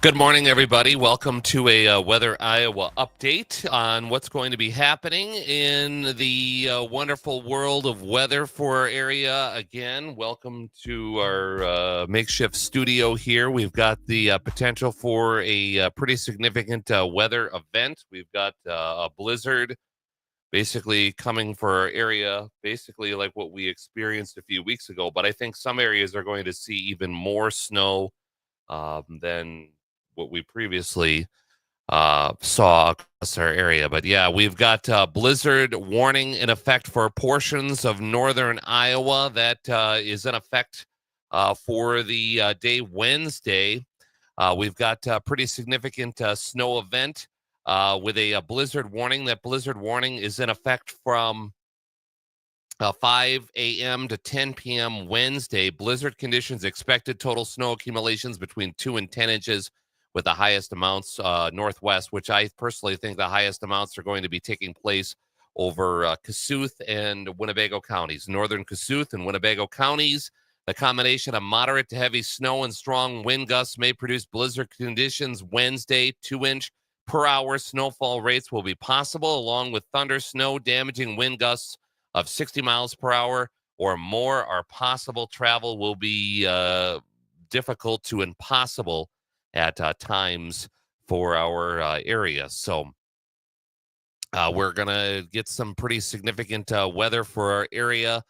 Good morning, everybody. Welcome to a Weather Iowa update on what's going to be happening in the wonderful world of weather for our area. Again, welcome to our makeshift studio here. We've got the potential for a pretty significant weather event. We've got a blizzard basically coming for our area, basically like what we experienced a few weeks ago. But I think some areas are going to see even more snow than what we previously saw across our area. But yeah, we've got blizzard warning in effect for portions of northern Iowa. That is in effect for the day Wednesday. We've got a pretty significant snow event with a blizzard warning. That blizzard warning is in effect from 5 a.m. to 10 p.m. Wednesday. Blizzard conditions expected. Total snow accumulations between 2 and 10 inches, with the highest amounts northwest, which I personally think the highest amounts are going to be taking place over Kossuth and Winnebago counties. Northern Kossuth and Winnebago counties. The combination of moderate to heavy snow and strong wind gusts may produce blizzard conditions Wednesday. 2-inch per hour snowfall rates will be possible, along with thunder, snow, damaging wind gusts of 60 miles per hour or more are possible. Travel will be difficult to impossible at times for our area. So we're going to get some pretty significant weather for our area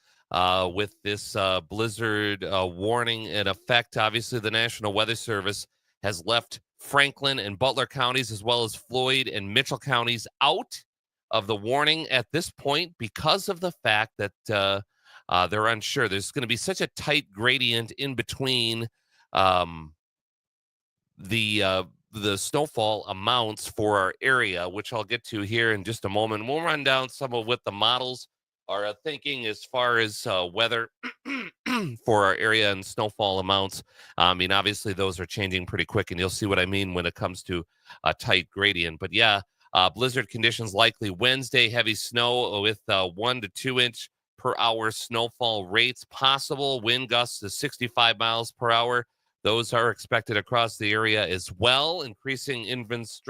with this blizzard warning in effect. Obviously, the National Weather Service has left Franklin and Butler counties, as well as Floyd and Mitchell counties, out of the warning at this point because of the fact that they're unsure. There's going to be such a tight gradient in between the snowfall amounts for our area, which I'll get to here in just a moment. We'll run down some of what the models are thinking as far as weather for our area and snowfall amounts. I mean, obviously, those are changing pretty quick, and you'll see what I mean when it comes to a tight gradient. But yeah, blizzard conditions likely Wednesday, heavy snow with 1 to 2 inch per hour snowfall rates possible. Wind gusts to 65 miles per hour. Those are expected across the area as well, increasing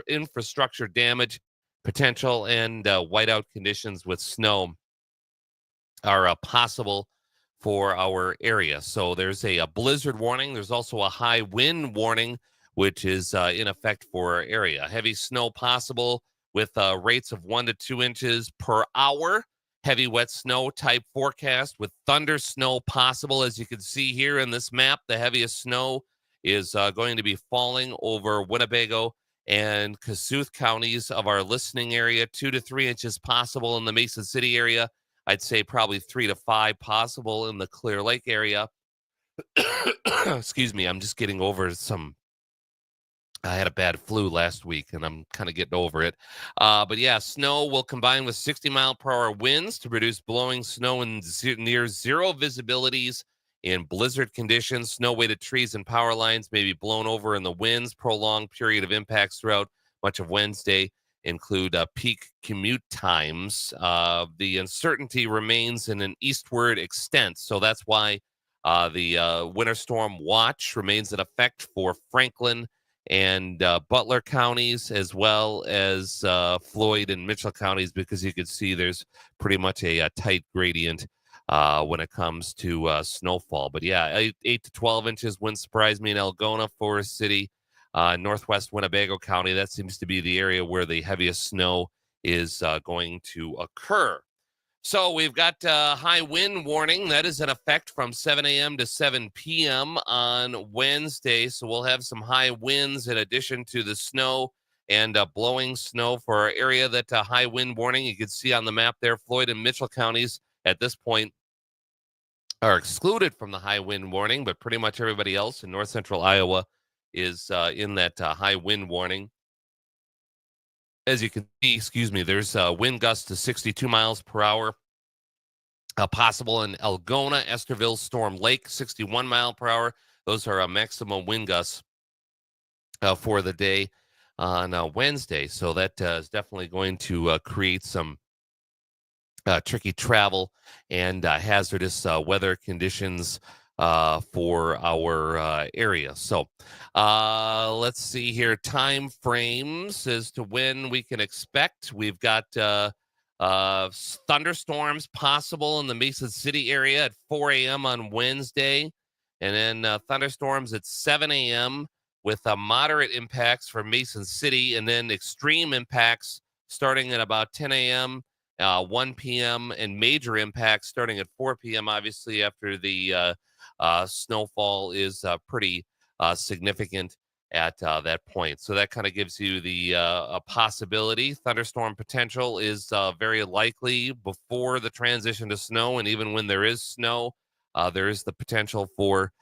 infrastructure damage potential and whiteout conditions with snow are possible for our area. So there's a blizzard warning. There's also a high wind warning, which is in effect for our area. Heavy snow possible with rates of 1 to 2 inches per hour. Heavy wet snow type forecast with thunder snow possible. As you can see here in this map, the heaviest snow is going to be falling over Winnebago and Kossuth counties of our listening area. 2 to 3 inches possible in the Mason City area. I'd say probably 3 to 5 possible in the Clear Lake area. Excuse me, I'm just getting over I had a bad flu last week, and I'm kind of getting over it. But yeah, snow will combine with 60-mile-per-hour winds to produce blowing snow in near zero visibilities in blizzard conditions. Snow-weighted trees and power lines may be blown over in the winds. Prolonged period of impacts throughout much of Wednesday include peak commute times. The uncertainty remains in an eastward extent, so that's why the winter storm watch remains in effect for Franklin and Butler counties, as well as Floyd and Mitchell counties, because you can see there's pretty much a tight gradient when it comes to snowfall. But yeah, 8 to 12 inches wouldn't surprise me in Algona, Forest City, northwest Winnebago County. That seems to be the area where the heaviest snow is going to occur. So we've got high wind warning that is in effect from 7 a.m. to 7 p.m. on Wednesday. So we'll have some high winds in addition to the snow and blowing snow for our area. That high wind warning you can see on the map there. Floyd and Mitchell counties at this point are excluded from the high wind warning, but pretty much everybody else in north central Iowa is in that high wind warning. As you can see, there's wind gusts to 62 miles per hour. Possible in Algona, Esterville, Storm Lake, 61 mile per hour. Those are maximum wind gusts for the day on Wednesday. So that is definitely going to create some tricky travel and hazardous weather conditions for our area. So let's see here. Time frames as to when we can expect. We've got thunderstorms possible in the Mason City area at 4 a.m. on Wednesday, and then thunderstorms at 7 a.m. with moderate impacts for Mason City, and then extreme impacts starting at about 10 a.m., 1 p.m., and major impacts starting at 4 p.m., obviously, after the snowfall is pretty significant at that point. So that kind of gives you the a possibility. Thunderstorm potential is very likely before the transition to snow, and even when there is snow, there is the potential for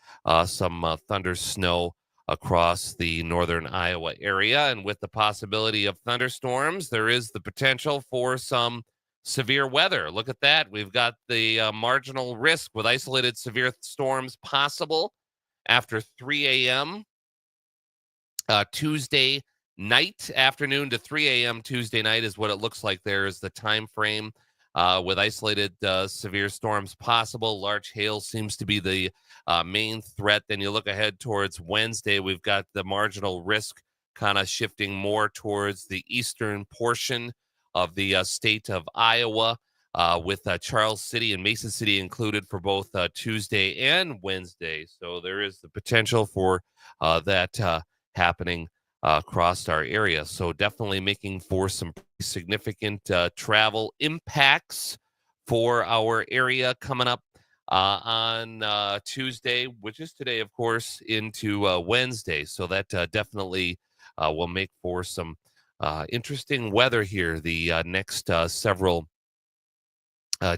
some thunder snow across the northern Iowa area. And with the possibility of thunderstorms, there is the potential for some severe weather. Look at that. We've got the marginal risk with isolated severe storms possible after 3 a.m. Tuesday night, afternoon to 3 a.m. Tuesday night is what it looks like. There is the time frame with isolated severe storms possible. Large hail seems to be the main threat. Then you look ahead towards Wednesday. We've got the marginal risk kind of shifting more towards the eastern portion of the state of Iowa, with Charles City and Mason City included for both Tuesday and Wednesday. So there is the potential for that happening across our area. So definitely making for some pretty significant travel impacts for our area coming up on Tuesday, which is today, of course, into Wednesday. So that definitely will make for some interesting weather here the next several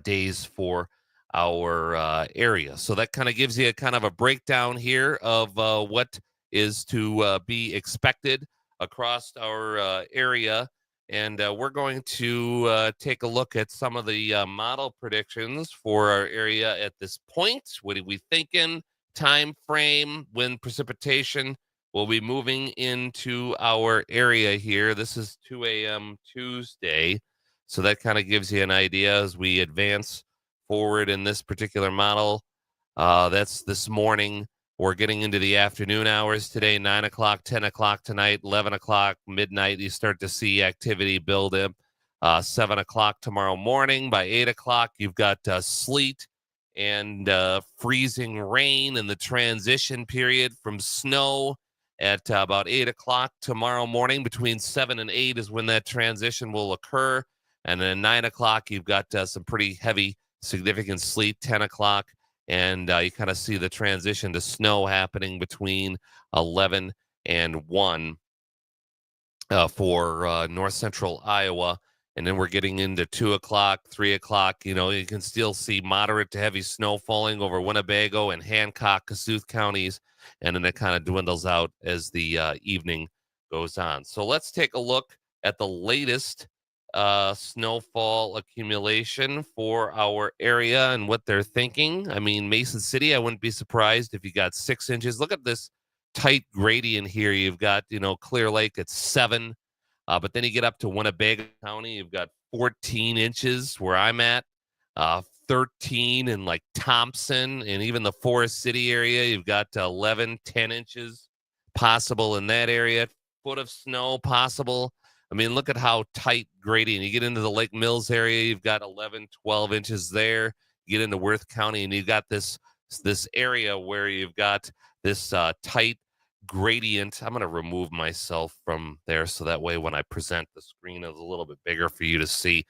days for our area. So that kind of gives you a kind of a breakdown here of what is to be expected across our area. And we're going to take a look at some of the model predictions for our area at this point. What are we thinking? Time frame, when precipitation will be moving into our area here. This is 2 a.m. Tuesday. So that kind of gives you an idea as we advance forward in this particular model. That's this morning. We're getting into the afternoon hours today, 9 o'clock, 10 o'clock tonight, 11 o'clock, midnight. You start to see activity build up. 7 o'clock tomorrow morning. By 8 o'clock, you've got sleet and freezing rain in the transition period from snow at about 8 o'clock tomorrow morning. Between 7 and 8 is when that transition will occur. And then 9 o'clock, you've got some pretty heavy, significant sleet, 10 o'clock. And you kind of see the transition to snow happening between 11 and 1 for north central Iowa. And then we're getting into 2 o'clock, 3 o'clock. You know, you can still see moderate to heavy snow falling over Winnebago and Hancock, Kossuth counties. And then it kind of dwindles out as the evening goes on. So let's take a look at the latest snowfall accumulation for our area and what they're thinking. I mean, Mason City, I wouldn't be surprised if you got 6 inches. Look at this tight gradient here. You've got, Clear Lake at 7, but then you get up to Winnebago County, you've got 14 inches where I'm at, 13 in like Thompson, and even the Forest City area, you've got 11, 10 inches possible in that area. Foot of snow possible. I mean, look at how tight gradient. You get into the Lake Mills area, you've got 11, 12 inches there. You get into Worth County, and you've got this area where you've got this tight gradient. I'm going to remove myself from there so that way when I present the screen is a little bit bigger for you to see.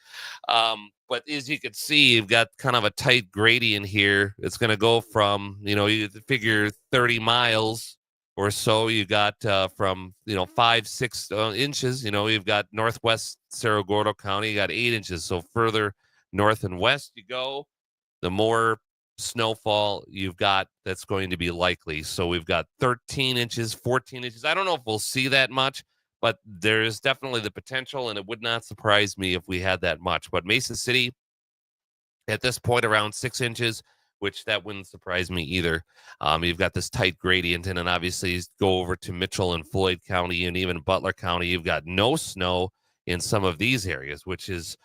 But as you can see, you've got kind of a tight gradient here. It's going to go from, you figure 30 miles or so. You got from 5-6 inches. You've got northwest Cerro Gordo County, you got 8 inches. So further north and west you go, the more snowfall you've got that's going to be likely. So we've got 13 inches, 14 inches. I don't know if we'll see that much, but there's definitely the potential, and it would not surprise me if we had that much. But Mason City at this point around 6 inches, which that wouldn't surprise me either. You've got this tight gradient, and then obviously go over to Mitchell and Floyd County and even Butler County. You've got no snow in some of these areas, which is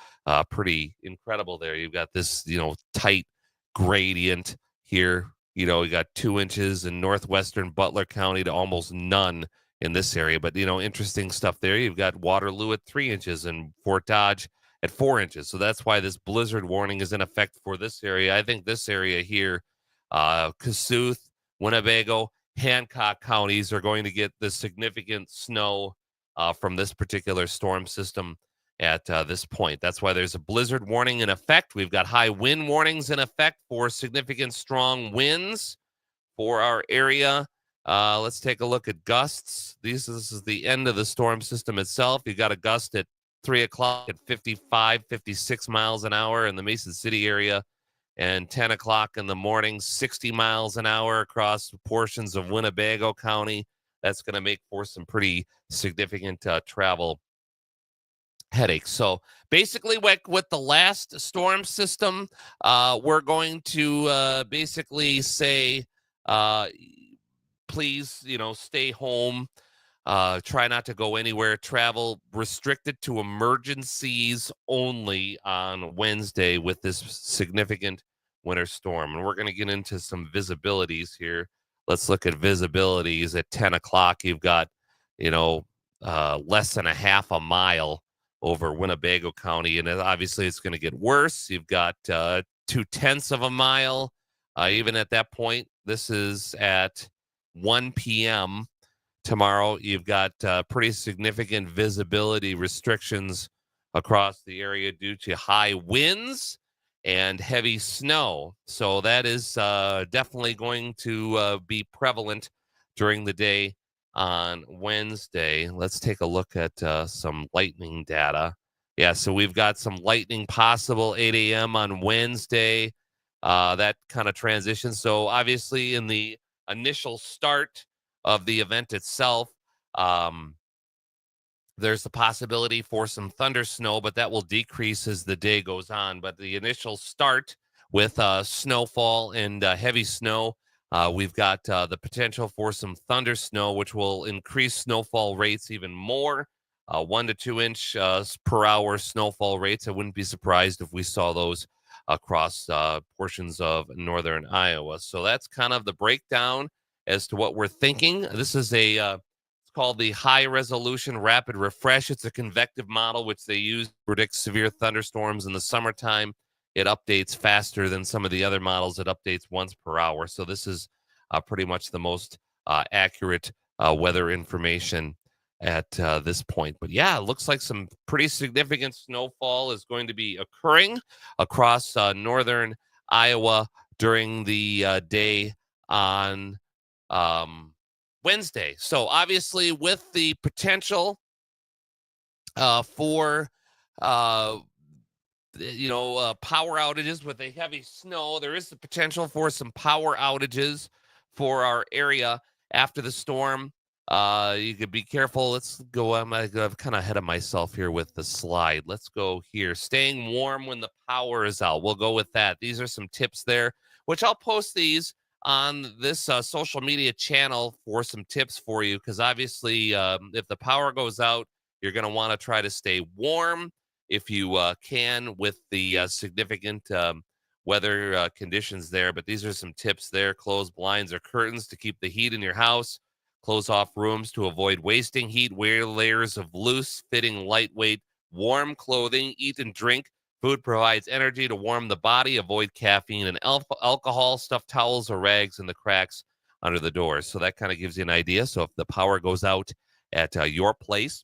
pretty incredible there. You've got this, tight gradient here You got 2 inches in northwestern Butler County to almost none in this area. But, interesting stuff there. You've got Waterloo at 3 inches and Fort Dodge at 4 inches. So that's why this blizzard warning is in effect for this area. I think this area here, Kossuth, Winnebago, Hancock counties are going to get the significant snow from this particular storm system at this point. That's why there's a blizzard warning in effect. We've got high wind warnings in effect for significant strong winds for our area. Let's take a look at gusts. This is the end of the storm system itself. You got a gust at 3 o'clock at 55, 56 miles an hour in the Mason City area, and 10 o'clock in the morning, 60 miles an hour across portions of Winnebago County. That's going to make for some pretty significant travel headaches. So basically, with the last storm system, we're going to basically say, please, stay home. Try not to go anywhere. Travel restricted to emergencies only on Wednesday with this significant winter storm. And we're going to get into some visibilities here. Let's look at visibilities at 10 o'clock. You've got, less than a half a mile over Winnebago County. And obviously it's going to get worse. You've got 2/10 of a mile. Even at that point, this is at 1 p.m. tomorrow. You've got pretty significant visibility restrictions across the area due to high winds and heavy snow. So that is definitely going to be prevalent during the day on Wednesday. Let's take a look at some lightning data. Yeah, so we've got some lightning possible 8 a.m. on Wednesday. That kind of transition. So obviously in the initial start of the event itself, there's the possibility for some thunder snow, but that will decrease as the day goes on. But the initial start with snowfall and heavy snow, we've got the potential for some thunder snow, which will increase snowfall rates even more. 1 to 2 inch per hour snowfall rates. I wouldn't be surprised if we saw those across portions of northern Iowa. So that's kind of the breakdown as to what we're thinking. This is it's called the High Resolution Rapid Refresh. It's a convective model which they use to predict severe thunderstorms in the summertime. It updates faster than some of the other models. It updates once per hour. So this is pretty much the most accurate weather information at this point. But yeah, it looks like some pretty significant snowfall is going to be occurring across northern Iowa during the day on Wednesday. So obviously, with the potential for power outages with a heavy snow, there is the potential for some power outages for our area after the storm. You could be careful. Let's go. I'm kind of ahead of myself here with the slide. Let's go here. Staying warm when the power is out. We'll go with that. These are some tips there, which I'll post these on this social media channel for some tips for you. Because obviously, if the power goes out, you're going to want to try to stay warm if you can with the significant weather conditions there. But these are some tips there. Close blinds or curtains to keep the heat in your house. Close off rooms to avoid wasting heat. Wear layers of loose fitting, lightweight, warm clothing. Eat and drink. Food provides energy to warm the body. Avoid caffeine and alcohol. Stuff towels or rags in the cracks under the doors. So that kind of gives you an idea. So if the power goes out at your place,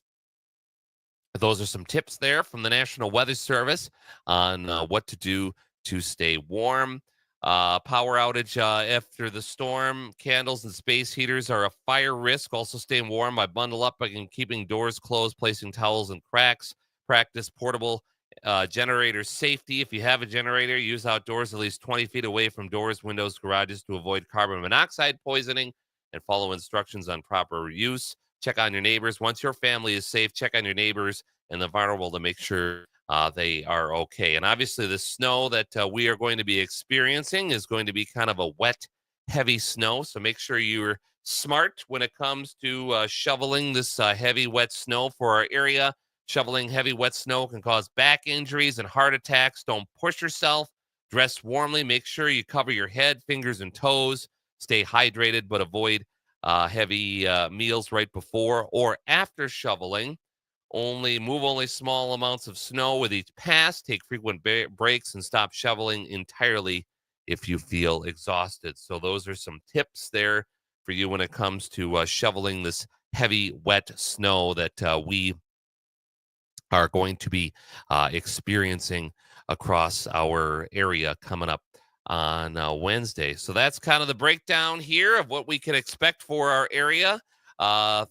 those are some tips there from the National Weather Service on what to do to stay warm. Power outage after the storm. Candles and space heaters are a fire risk. Also, staying warm by bundle up by keeping doors closed, placing towels in cracks. Practice portable generator safety. If you have a generator, use outdoors at least 20 feet away from doors, windows, garages to avoid carbon monoxide poisoning, and follow instructions on proper use. Check on your neighbors. Once your family is safe, check on your neighbors and the vulnerable to make sure they are okay. And obviously, the snow that we are going to be experiencing is going to be kind of a wet, heavy snow. So make sure you're smart when it comes to shoveling this heavy, wet snow for our area. Shoveling heavy, wet snow can cause back injuries and heart attacks. Don't push yourself. Dress warmly. Make sure you cover your head, fingers, and toes. Stay hydrated, but avoid heavy meals right before or after shoveling. Only small amounts of snow with each pass. Take frequent breaks and stop shoveling entirely if you feel exhausted. So those are some tips there for you when it comes to shoveling this heavy, wet snow that we are going to be experiencing across our area coming up on Wednesday. So that's kind of the breakdown here of what we can expect for our area.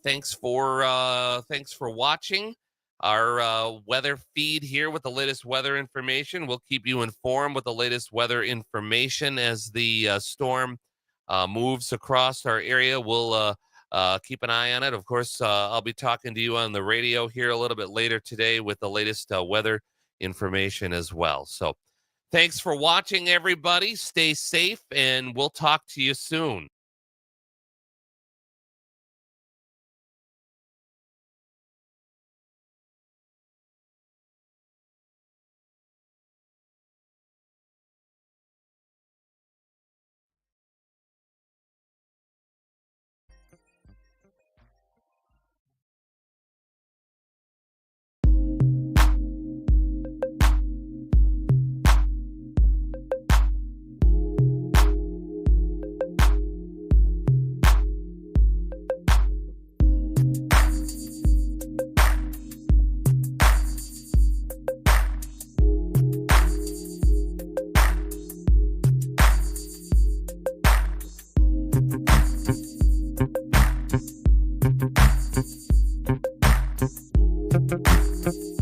Thanks for watching our weather feed here with the latest weather information. We'll keep you informed with the latest weather information as the storm moves across our area. We'll keep an eye on it. Of course, I'll be talking to you on the radio here a little bit later today with the latest weather information as well. So thanks for watching, everybody. Stay safe, and we'll talk to you soon. Thank you.